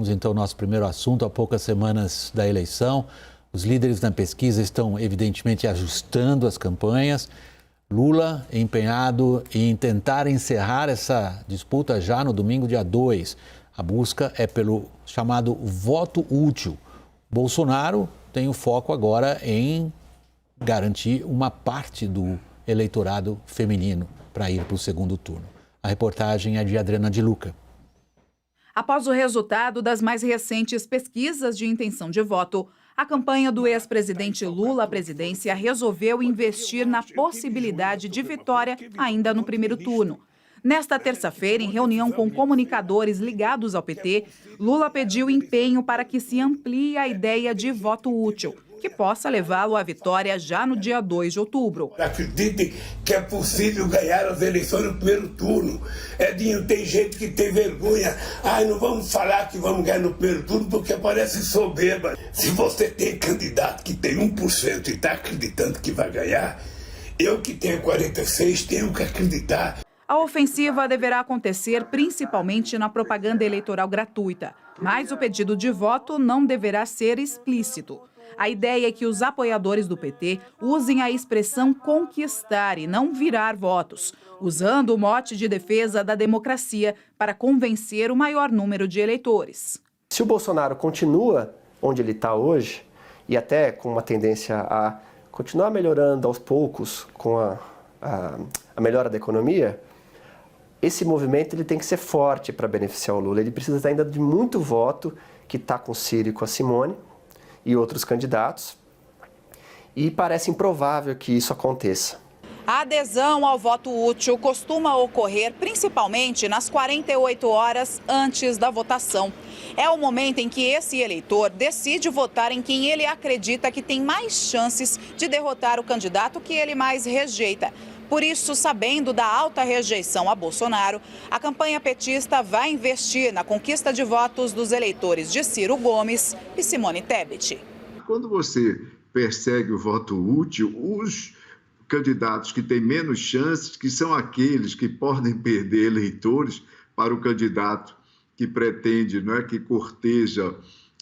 Vamos então ao nosso primeiro assunto. Há poucas semanas da eleição, os líderes na pesquisa estão evidentemente ajustando as campanhas. Lula empenhado em tentar encerrar essa disputa já no domingo, dia 2. A busca é pelo chamado voto útil. Bolsonaro tem o foco agora em garantir uma parte do eleitorado feminino para ir para o segundo turno. A reportagem é de Adriana de Luca. Após o resultado das mais recentes pesquisas de intenção de voto, a campanha do ex-presidente Lula à presidência resolveu investir na possibilidade de vitória ainda no primeiro turno. Nesta terça-feira, em reunião com comunicadores ligados ao PT, Lula pediu empenho para que se amplie a ideia de voto útil, que possa levá-lo à vitória já no dia 2 de outubro. Acreditem que é possível ganhar as eleições no primeiro turno. Edinho, tem gente que tem vergonha. Não vamos falar que vamos ganhar no primeiro turno porque parece soberba. Se você tem candidato que tem 1% e está acreditando que vai ganhar, eu que tenho 46% tenho que acreditar. A ofensiva deverá acontecer principalmente na propaganda eleitoral gratuita, mas o pedido de voto não deverá ser explícito. A ideia é que os apoiadores do PT usem a expressão conquistar e não virar votos, usando o mote de defesa da democracia para convencer o maior número de eleitores. Se o Bolsonaro continua onde ele está hoje, e até com uma tendência a continuar melhorando aos poucos com a melhora da economia, esse movimento ele tem que ser forte para beneficiar o Lula. Ele precisa ainda de muito voto que está com o Ciro e com a Simone e outros candidatos, e parece improvável que isso aconteça. A adesão ao voto útil costuma ocorrer principalmente nas 48 horas antes da votação. É o momento em que esse eleitor decide votar em quem ele acredita que tem mais chances de derrotar o candidato que ele mais rejeita. Por isso, sabendo da alta rejeição a Bolsonaro, a campanha petista vai investir na conquista de votos dos eleitores de Ciro Gomes e Simone Tebet. Quando você persegue o voto útil, os candidatos que têm menos chances, que são aqueles que podem perder eleitores para o candidato que pretende, que corteja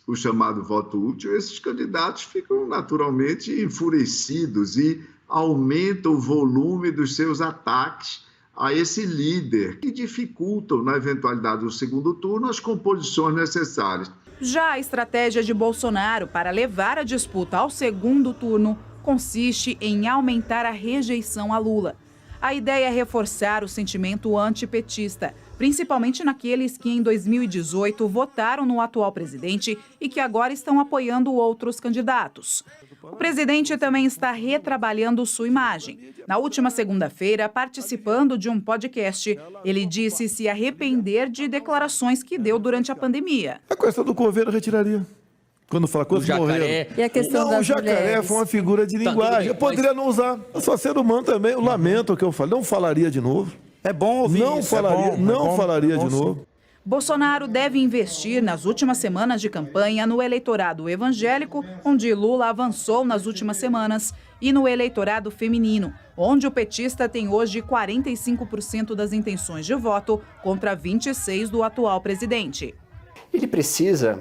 o chamado voto útil, esses candidatos ficam naturalmente enfurecidos e aumentam o volume dos seus ataques a esse líder, que dificultam, na eventualidade do segundo turno, as composições necessárias. Já a estratégia de Bolsonaro para levar a disputa ao segundo turno consiste em aumentar a rejeição a Lula. A ideia é reforçar o sentimento antipetista, principalmente naqueles que em 2018 votaram no atual presidente e que agora estão apoiando outros candidatos. O presidente também está retrabalhando sua imagem. Na última segunda-feira, participando de um podcast, ele disse se arrepender de declarações que deu durante a pandemia. A questão do Coveiro eu retiraria. Quando fala coisas que morreram. E a questão das o jacaré mulheres. foi uma figura de linguagem. Eu poderia não usar. Eu sou ser humano também. Eu lamento o que eu falei. Não falaria de novo. É bom ouvir não isso. Falaria, não falaria de sim. novo. Bolsonaro deve investir nas últimas semanas de campanha no eleitorado evangélico, onde Lula avançou nas últimas semanas, e no eleitorado feminino, onde o petista tem hoje 45% das intenções de voto contra 26% do atual presidente. Ele precisa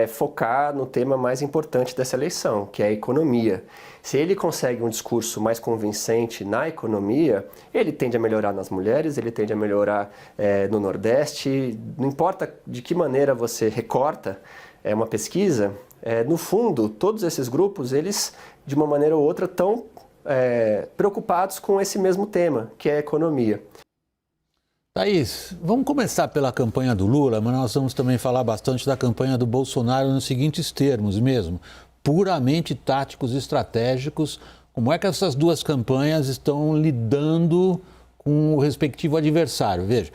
focar no tema mais importante dessa eleição, que é a economia. Se ele consegue um discurso mais convincente na economia, ele tende a melhorar nas mulheres, ele tende a melhorar no Nordeste. Não importa de que maneira você recorta uma pesquisa, no fundo, todos esses grupos, eles, de uma maneira ou outra, estão preocupados com esse mesmo tema, que é a economia. Thaís, vamos começar pela campanha do Lula, mas nós vamos também falar bastante da campanha do Bolsonaro nos seguintes termos mesmo, puramente táticos e estratégicos. Como é que essas duas campanhas estão lidando com o respectivo adversário? Veja,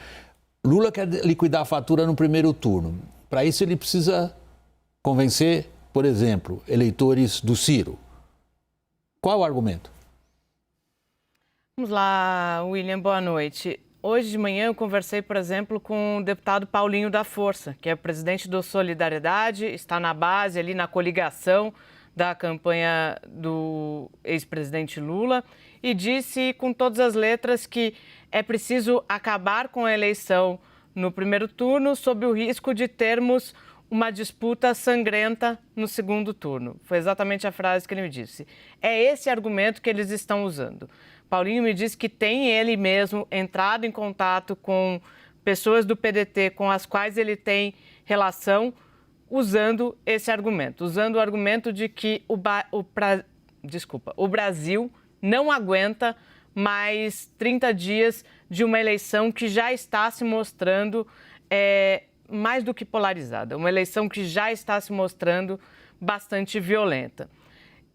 Lula quer liquidar a fatura no primeiro turno. Para isso ele precisa convencer, por exemplo, eleitores do Ciro. Qual o argumento? Vamos lá, William, boa noite. Hoje de manhã eu conversei, por exemplo, com o deputado Paulinho da Força, que é presidente do Solidariedade, está na base, ali na coligação da campanha do ex-presidente Lula, e disse com todas as letras que é preciso acabar com a eleição no primeiro turno sob o risco de termos uma disputa sangrenta no segundo turno. Foi exatamente a frase que ele me disse. É esse argumento que eles estão usando. Paulinho me disse que tem ele mesmo entrado em contato com pessoas do PDT com as quais ele tem relação, usando esse argumento, usando o argumento de que o Brasil não aguenta mais 30 dias de uma eleição que já está se mostrando mais do que polarizada, uma eleição que já está se mostrando bastante violenta.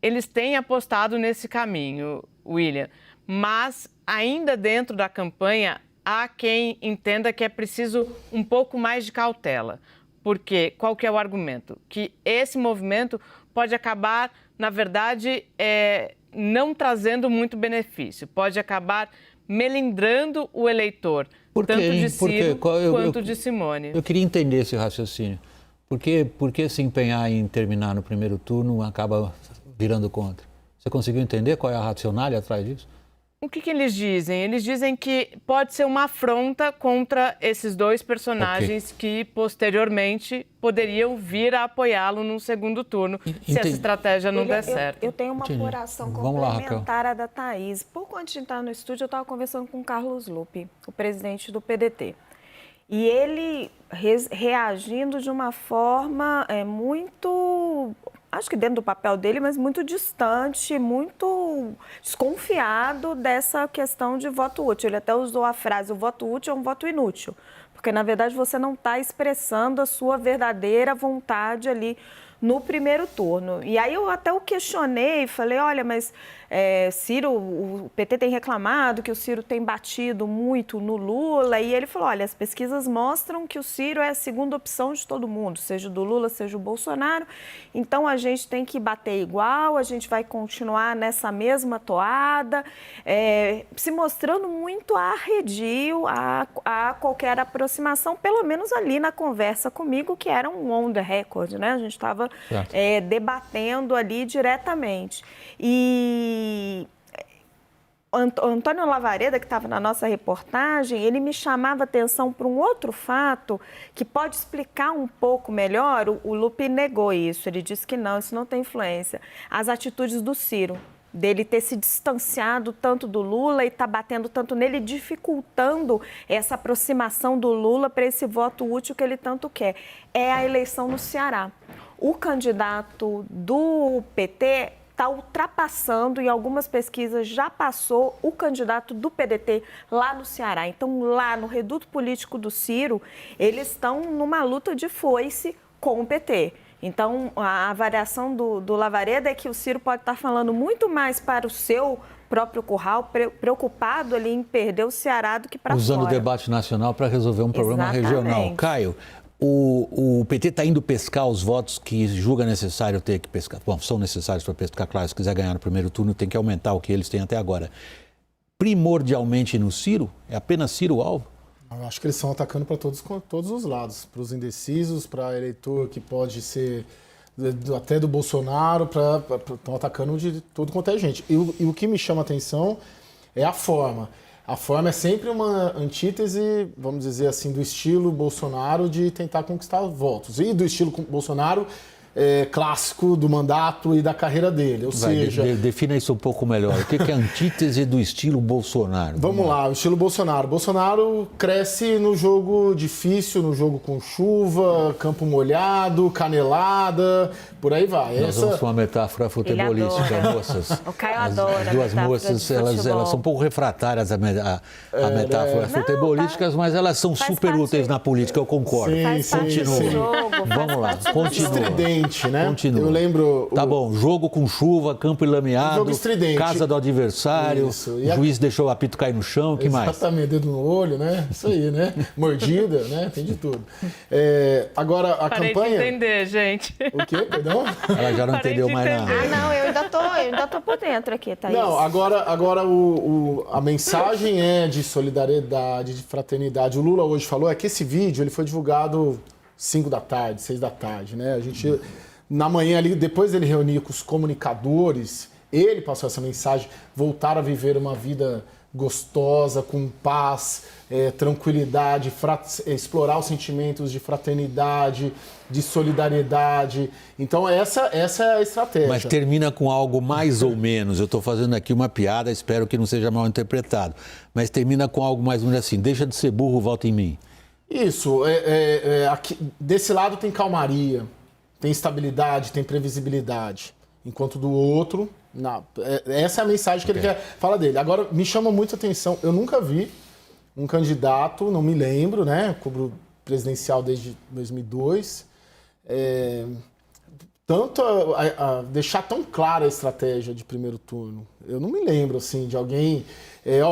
Eles têm apostado nesse caminho, William, mas ainda dentro da campanha há quem entenda que é preciso um pouco mais de cautela. Porque qual que é o argumento? Que esse movimento pode acabar, na verdade, não trazendo muito benefício, pode acabar melindrando o eleitor, tanto de Ciro quanto de Simone. Eu queria entender esse raciocínio. Por que se empenhar em terminar no primeiro turno acaba virando contra? Você conseguiu entender qual é a racionalidade atrás disso? O que eles dizem? Eles dizem que pode ser uma afronta contra esses dois personagens que, posteriormente, poderiam vir a apoiá-lo no segundo turno, se essa estratégia não der certo. Eu tenho uma apuração complementar à da Thaís. Pouco antes de entrar no estúdio, eu estava conversando com o Carlos Lupe, o presidente do PDT. E ele reagindo de uma forma muito... acho que dentro do papel dele, mas muito distante, muito desconfiado dessa questão de voto útil. Ele até usou a frase, o voto útil é um voto inútil, porque, na verdade, você não está expressando a sua verdadeira vontade ali no primeiro turno. E aí eu até o questionei e falei, olha, mas Ciro, o PT tem reclamado que o Ciro tem batido muito no Lula, e ele falou, olha, as pesquisas mostram que o Ciro é a segunda opção de todo mundo, seja do Lula, seja o Bolsonaro, então a gente tem que bater igual, a gente vai continuar nessa mesma toada, se mostrando muito arredio a qualquer aproximação, pelo menos ali na conversa comigo, que era um on the record, né? A gente estava debatendo ali diretamente. E Antônio Lavareda, que estava na nossa reportagem, ele me chamava atenção para um outro fato que pode explicar um pouco melhor. O Lupe negou isso, ele disse que não, isso não tem influência. As atitudes do Ciro, dele ter se distanciado tanto do Lula e estar batendo tanto nele, dificultando essa aproximação do Lula para esse voto útil que ele tanto quer. É a eleição no Ceará. O candidato do PT está ultrapassando, em algumas pesquisas já passou, o candidato do PDT lá no Ceará. Então, lá no reduto político do Ciro, eles estão numa luta de foice com o PT. Então, a avaliação do Lavareda é que o Ciro pode estar falando muito mais para o seu próprio curral, preocupado ali em perder o Ceará do que para fora. Usando o debate nacional para resolver um problema regional. Caio, o PT está indo pescar os votos que julga necessário ter que pescar. Bom, são necessários para pescar, claro, se quiser ganhar no primeiro turno tem que aumentar o que eles têm até agora. Primordialmente no Ciro? É apenas Ciro o alvo? Eu acho que eles estão atacando para todos os lados. Para os indecisos, para eleitor que pode ser até do Bolsonaro, estão atacando de tudo quanto é gente. E o que me chama a atenção é a forma. A forma é sempre uma antítese, vamos dizer assim, do estilo Bolsonaro de tentar conquistar votos. E do estilo Bolsonaro clássico do mandato e da carreira dele. Ou seja... Defina isso um pouco melhor. O que é a antítese do estilo Bolsonaro? Vamos lá, o estilo Bolsonaro. Bolsonaro cresce no jogo difícil, no jogo com chuva, campo molhado, canelada, por aí vai. Nós vamos para uma metáfora futebolística, moças. O Caio adora. As duas moças, elas são um pouco refratárias a metáforas futebolísticas, mas elas são super úteis na política, eu concordo. Continua. Vamos lá, continua. Né? Continua. Eu lembro... Tá bom, jogo com chuva, campo enlameado, jogo estridente. Casa do adversário, o juiz deixou o apito cair no chão, o que mais? Exatamente, dedo no olho, né? Isso aí, né? Mordida, né? Tem de tudo. Agora, a Parei campanha... de entender, gente. O quê? Perdão? Ela já não entendeu mais nada. Ah, não, eu ainda tô por dentro aqui, Thaís. Não, agora a mensagem é de solidariedade, de fraternidade. O Lula hoje falou que esse vídeo ele foi divulgado 5 da tarde, 6 da tarde, né? A gente, na manhã ali, depois dele reunir com os comunicadores, ele passou essa mensagem, voltar a viver uma vida gostosa, com paz, tranquilidade, explorar os sentimentos de fraternidade, de solidariedade. Então essa é a estratégia. Mas termina com algo mais ou menos. Eu estou fazendo aqui uma piada, espero que não seja mal interpretado. Mas termina com algo mais ou menos assim: deixa de ser burro, volta em mim. Isso. Aqui, desse lado tem calmaria, tem estabilidade, tem previsibilidade. Enquanto do outro... essa é a mensagem que ele quer falar dele. Agora, me chama muito a atenção, eu nunca vi um candidato, não me lembro, né? Cubro presidencial desde 2002, tanto a deixar tão clara a estratégia de primeiro turno. Eu não me lembro, assim, de alguém,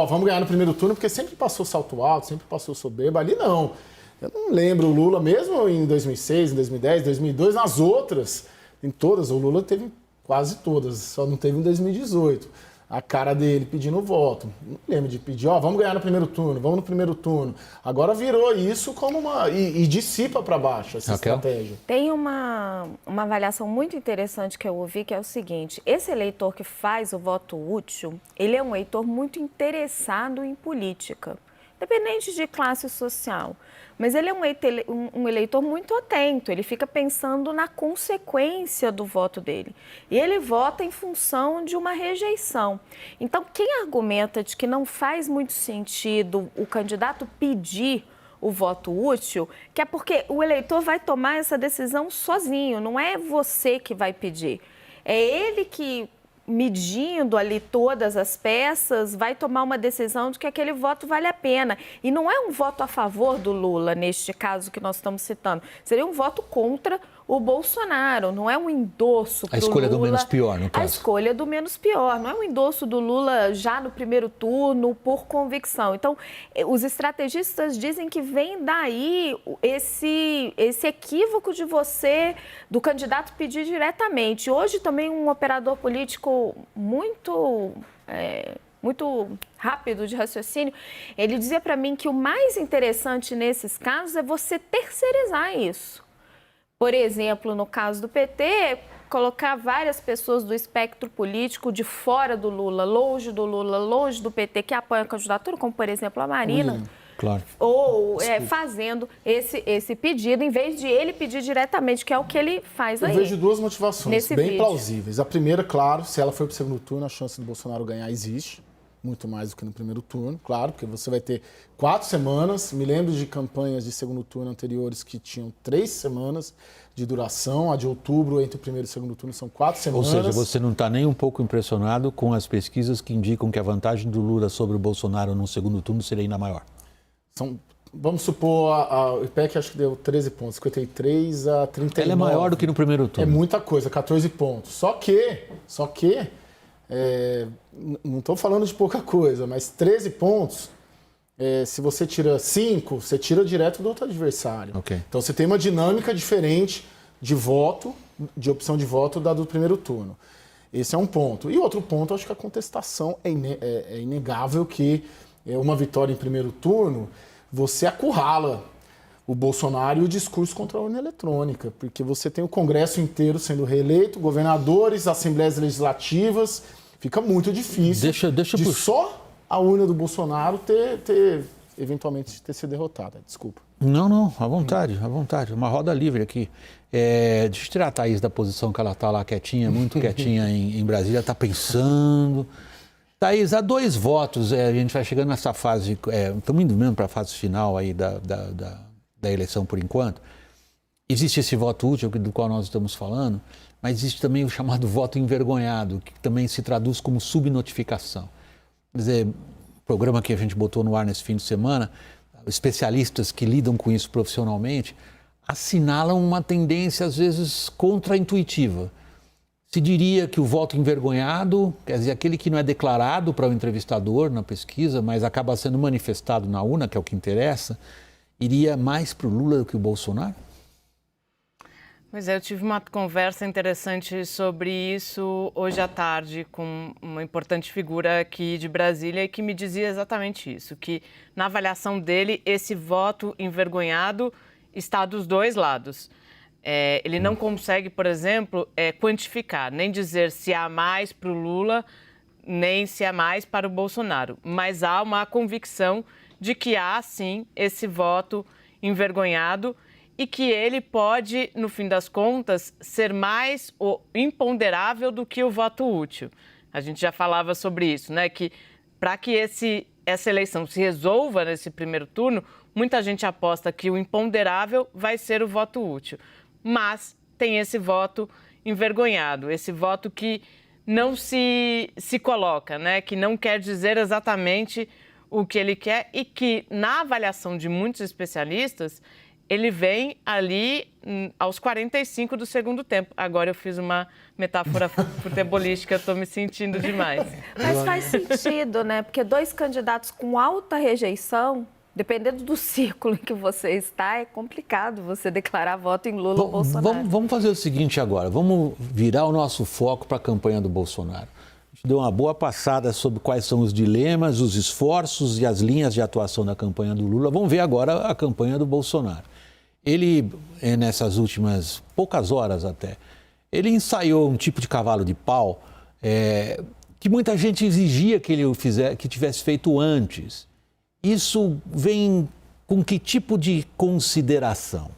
vamos ganhar no primeiro turno, porque sempre passou salto alto, sempre passou soberba. Ali não. Eu não lembro o Lula, mesmo em 2006, em 2010, 2002, nas outras, em todas, o Lula teve quase todas, só não teve em 2018. A cara dele pedindo voto. Não lembro de pedir, vamos ganhar no primeiro turno, vamos no primeiro turno. Agora virou isso como uma... E dissipa para baixo essa estratégia. Tem uma avaliação muito interessante que eu ouvi, que é o seguinte: esse eleitor que faz o voto útil, ele é um eleitor muito interessado em política, independente de classe social. Mas ele é um eleitor muito atento, ele fica pensando na consequência do voto dele. E ele vota em função de uma rejeição. Então, quem argumenta de que não faz muito sentido o candidato pedir o voto útil, que é porque o eleitor vai tomar essa decisão sozinho, não é você que vai pedir. É ele que, medindo ali todas as peças, vai tomar uma decisão de que aquele voto vale a pena. E não é um voto a favor do Lula, neste caso que nós estamos citando. Seria um voto contra o Bolsonaro, não é um endosso para o Lula. A escolha do menos pior, no caso. A escolha do menos pior, não é um endosso do Lula já no primeiro turno por convicção. Então, os estrategistas dizem que vem daí esse equívoco de do candidato pedir diretamente. Hoje também um operador político muito rápido de raciocínio, ele dizia para mim que o mais interessante nesses casos é você terceirizar isso. Por exemplo, no caso do PT, colocar várias pessoas do espectro político de fora do Lula, longe do PT, que apoiam a candidatura, como, por exemplo, a Marina. Claro. Ou fazendo esse pedido, em vez de ele pedir diretamente, que é o que ele faz aí. Eu vejo duas motivações bem plausíveis. A primeira, claro, se ela for para o segundo turno, a chance do Bolsonaro ganhar existe. Muito mais do que no primeiro turno, claro, porque você vai ter 4 semanas. Me lembro de campanhas de segundo turno anteriores que tinham 3 semanas de duração. A de outubro, entre o primeiro e o segundo turno, são 4 semanas. Ou seja, você não está nem um pouco impressionado com as pesquisas que indicam que a vantagem do Lula sobre o Bolsonaro no segundo turno seria ainda maior? Vamos supor, o IPEC acho que deu 13 pontos, 53 a 39. Ela é maior do que no primeiro turno. É muita coisa, 14 pontos. Só que não estou falando de pouca coisa, mas 13 pontos, se você tira 5, você tira direto do outro adversário. Okay. Então você tem uma dinâmica diferente de voto, de opção de voto da do primeiro turno. Esse é um ponto. E outro ponto, acho que a contestação é inegável que uma vitória em primeiro turno, você acurrala o Bolsonaro e o discurso contra a urna eletrônica, porque você tem o Congresso inteiro sendo reeleito, governadores, assembleias legislativas, fica muito difícil só a urna do Bolsonaro eventualmente ter sido derrotada. Desculpa. Não, à vontade. Uma roda livre aqui. Deixa eu tirar a Thaís da posição que ela está lá quietinha, muito quietinha em Brasília, está pensando. Thaís, há 2 votos, a gente vai chegando nessa fase, estamos indo mesmo para a fase final aí da eleição por enquanto. Existe esse voto útil do qual nós estamos falando, mas existe também o chamado voto envergonhado, que também se traduz como subnotificação. Quer dizer, o programa que a gente botou no ar nesse fim de semana, especialistas que lidam com isso profissionalmente, assinalam uma tendência, às vezes, contraintuitiva. Se diria que o voto envergonhado, quer dizer, aquele que não é declarado para o entrevistador na pesquisa, mas acaba sendo manifestado na urna, que é o que interessa, iria mais para o Lula do que o Bolsonaro? Pois é, eu tive uma conversa interessante sobre isso hoje à tarde com uma importante figura aqui de Brasília e que me dizia exatamente isso, que na avaliação dele esse voto envergonhado está dos 2 lados. Ele não consegue, por exemplo, quantificar, nem dizer se há mais para o Lula nem se é mais para o Bolsonaro, mas há uma convicção de que há, sim, esse voto envergonhado e que ele pode, no fim das contas, ser mais imponderável do que o voto útil. A gente já falava sobre isso, né? Que para que essa eleição se resolva nesse primeiro turno, muita gente aposta que o imponderável vai ser o voto útil. Mas tem esse voto envergonhado, esse voto que não se coloca, né? Que não quer dizer exatamente o que ele quer e que, na avaliação de muitos especialistas, ele vem ali aos 45 do segundo tempo. Agora eu fiz uma metáfora futebolística, eu estou me sentindo demais. Mas faz sentido, né? Porque 2 candidatos com alta rejeição, dependendo do círculo em que você está, é complicado você declarar voto em Lula ou Bolsonaro. Vamos fazer o seguinte agora, vamos virar o nosso foco para a campanha do Bolsonaro. A gente deu uma boa passada sobre quais são os dilemas, os esforços e as linhas de atuação da campanha do Lula. Vamos ver agora a campanha do Bolsonaro. Ele, nessas últimas poucas horas até, ele ensaiou um tipo de cavalo de pau que muita gente exigia que ele que tivesse feito antes. Isso vem com que tipo de consideração?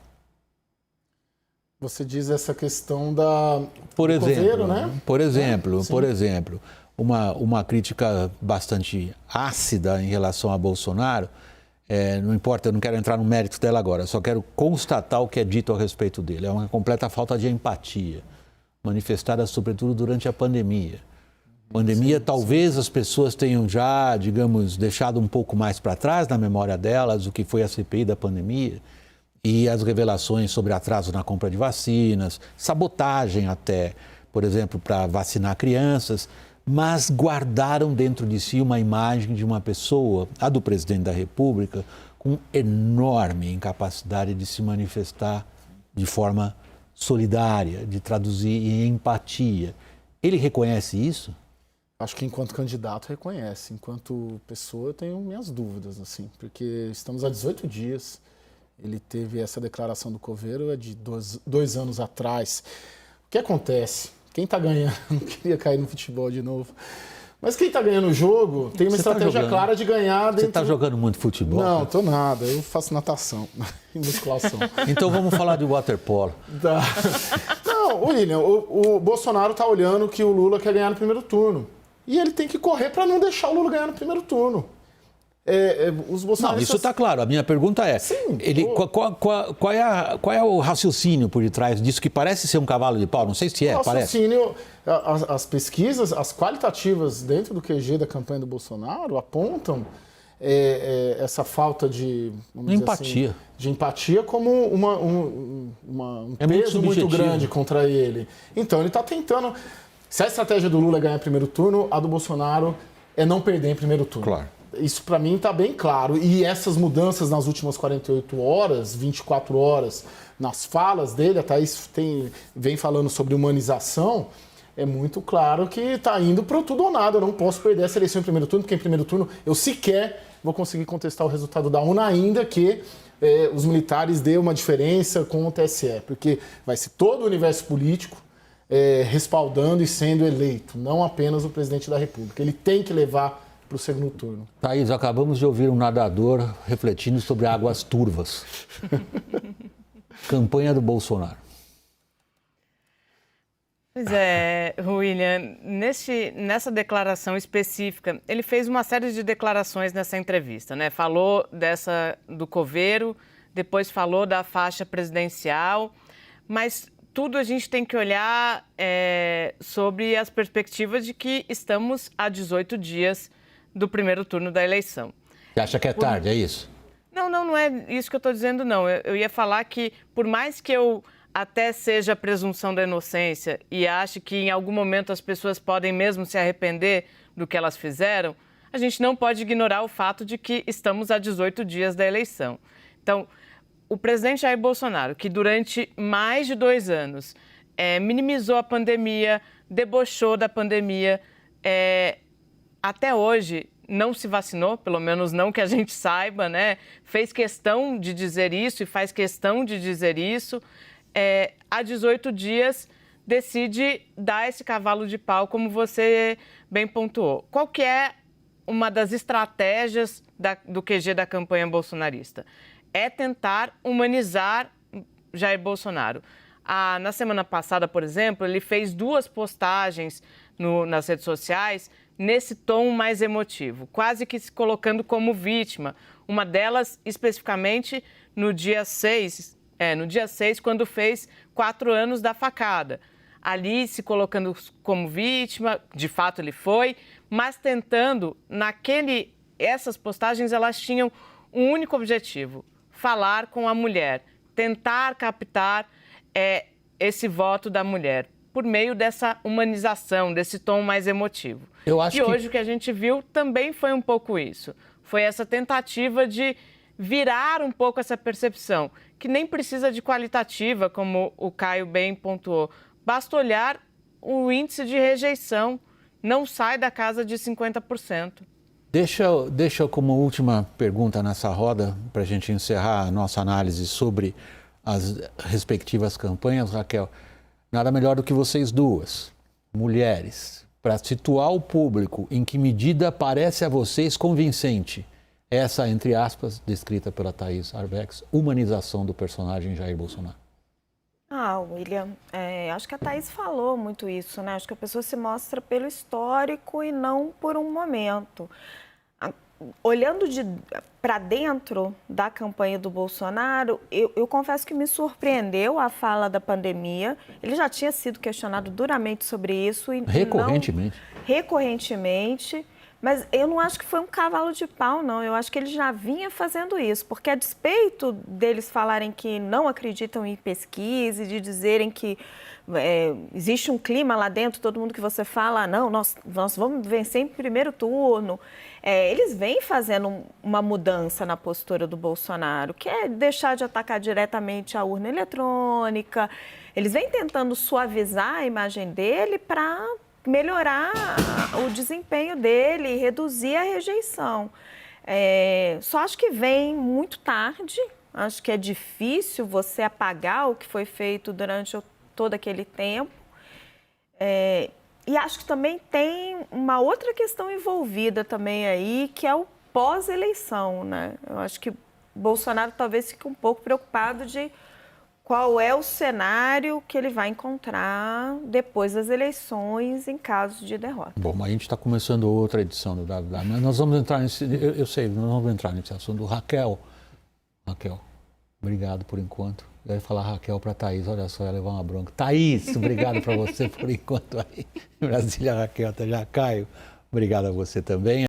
Você diz essa questão do coveiro, né? Por exemplo, uma crítica bastante ácida em relação a Bolsonaro. Não importa, eu não quero entrar no mérito dela agora, só quero constatar o que é dito a respeito dele. É uma completa falta de empatia, manifestada sobretudo durante a pandemia. Talvez as pessoas tenham já, digamos, deixado um pouco mais para trás na memória delas o que foi a CPI da pandemia e as revelações sobre atraso na compra de vacinas, sabotagem até, por exemplo, para vacinar crianças, mas guardaram dentro de si uma imagem de uma pessoa, a do presidente da República, com enorme incapacidade de se manifestar de forma solidária, de traduzir em empatia. Ele reconhece isso? Acho que enquanto candidato reconhece, enquanto pessoa eu tenho minhas dúvidas, assim, porque estamos há 18 dias, ele teve essa declaração do coveiro de 2 anos atrás. O que acontece? Quem está ganhando, não queria cair no futebol de novo, mas quem está ganhando o jogo tem uma estratégia clara de ganhar dentro... Você está jogando muito futebol? Não, estou nada, eu faço natação e musculação. Então vamos falar de waterpolo. Tá. Não, William, o Bolsonaro está olhando que o Lula quer ganhar no primeiro turno. E ele tem que correr para não deixar o Lula ganhar no primeiro turno. Os bolsonaristas... Não, isso está claro. A minha pergunta é, Sim, qual é o raciocínio por detrás disso, que parece ser um cavalo de pau? Não sei se é, parece. As pesquisas, as qualitativas dentro do QG da campanha do Bolsonaro apontam essa falta de empatia. Assim, de empatia como um peso muito grande contra ele. Então ele está tentando... Se a estratégia do Lula é ganhar primeiro turno, a do Bolsonaro é não perder em primeiro turno. Claro. Isso para mim está bem claro. E essas mudanças nas últimas 48 horas, 24 horas, nas falas dele, a Thaís vem falando sobre humanização, é muito claro que está indo para o tudo ou nada. Eu não posso perder essa eleição em primeiro turno, porque em primeiro turno eu sequer vou conseguir contestar o resultado da UNA, ainda que os militares dêem uma diferença com o TSE, porque vai ser todo o universo político respaldando e sendo eleito, não apenas o presidente da República. Ele tem que levar para o segundo turno. Thaís, acabamos de ouvir um nadador refletindo sobre águas turvas. Campanha do Bolsonaro. Pois é, William, nessa declaração específica, ele fez uma série de declarações nessa entrevista, né? Falou do coveiro, depois falou da faixa presidencial, mas tudo a gente tem que olhar sobre as perspectivas de que estamos a 18 dias do primeiro turno da eleição. Você acha que é tarde, é isso? Não é isso que eu estou dizendo, não. Eu ia falar que, por mais que eu até seja a presunção da inocência e ache que em algum momento as pessoas podem mesmo se arrepender do que elas fizeram, a gente não pode ignorar o fato de que estamos a 18 dias da eleição. Então, o presidente Jair Bolsonaro, que durante mais de 2 anos minimizou a pandemia, debochou da pandemia, até hoje não se vacinou, pelo menos não que a gente saiba, né? Fez questão de dizer isso e faz questão de dizer isso. Há 18 dias decide dar esse cavalo de pau, como você bem pontuou. Qual que é uma das estratégias do QG da campanha bolsonarista? É tentar humanizar Jair Bolsonaro. Na semana passada, por exemplo, ele fez 2 postagens nas redes sociais nesse tom mais emotivo, quase que se colocando como vítima. Uma delas, especificamente, no dia 6, quando fez 4 anos da facada. Ali se colocando como vítima, de fato ele foi, mas tentando, essas postagens elas tinham um único objetivo: falar com a mulher, tentar captar esse voto da mulher, por meio dessa humanização, desse tom mais emotivo. Hoje o que a gente viu também foi um pouco isso. Foi essa tentativa de virar um pouco essa percepção, que nem precisa de qualitativa, como o Caio bem pontuou. Basta olhar o índice de rejeição, não sai da casa de 50%. Deixa eu como última pergunta nessa roda, para a gente encerrar a nossa análise sobre as respectivas campanhas, Raquel. Nada melhor do que vocês duas, mulheres, para situar o público em que medida parece a vocês convincente essa, entre aspas, descrita pela Thaís Arbex, humanização do personagem Jair Bolsonaro. William, acho que a Thaís falou muito isso, né? Acho que a pessoa se mostra pelo histórico e não por um momento. Olhando para dentro da campanha do Bolsonaro, eu confesso que me surpreendeu a fala da pandemia. Ele já tinha sido questionado duramente sobre isso. Recorrentemente. Mas eu não acho que foi um cavalo de pau, não. Eu acho que ele já vinha fazendo isso. Porque a despeito deles falarem que não acreditam em pesquisa e de dizerem que existe um clima lá dentro, todo mundo que você fala, não, nós vamos vencer em primeiro turno. Eles vêm fazendo uma mudança na postura do Bolsonaro, que é deixar de atacar diretamente a urna eletrônica. Eles vêm tentando suavizar a imagem dele para melhorar o desempenho dele e reduzir a rejeição. Só acho que vem muito tarde. Acho que é difícil você apagar o que foi feito durante todo aquele tempo. E acho que também tem uma outra questão envolvida também aí, que é o pós-eleição, né? Eu acho que Bolsonaro talvez fique um pouco preocupado de qual é o cenário que ele vai encontrar depois das eleições em caso de derrota. Bom, mas a gente está começando outra edição do WW, mas nós vamos entrar nesse, eu sei, nós vamos entrar nesse assunto. Raquel, obrigado por enquanto. Eu ia falar Raquel para Thaís, olha só, ia levar uma bronca. Thaís, obrigado para você por enquanto aí. Em Brasília, Raquel, até já. Caio, obrigado a você também.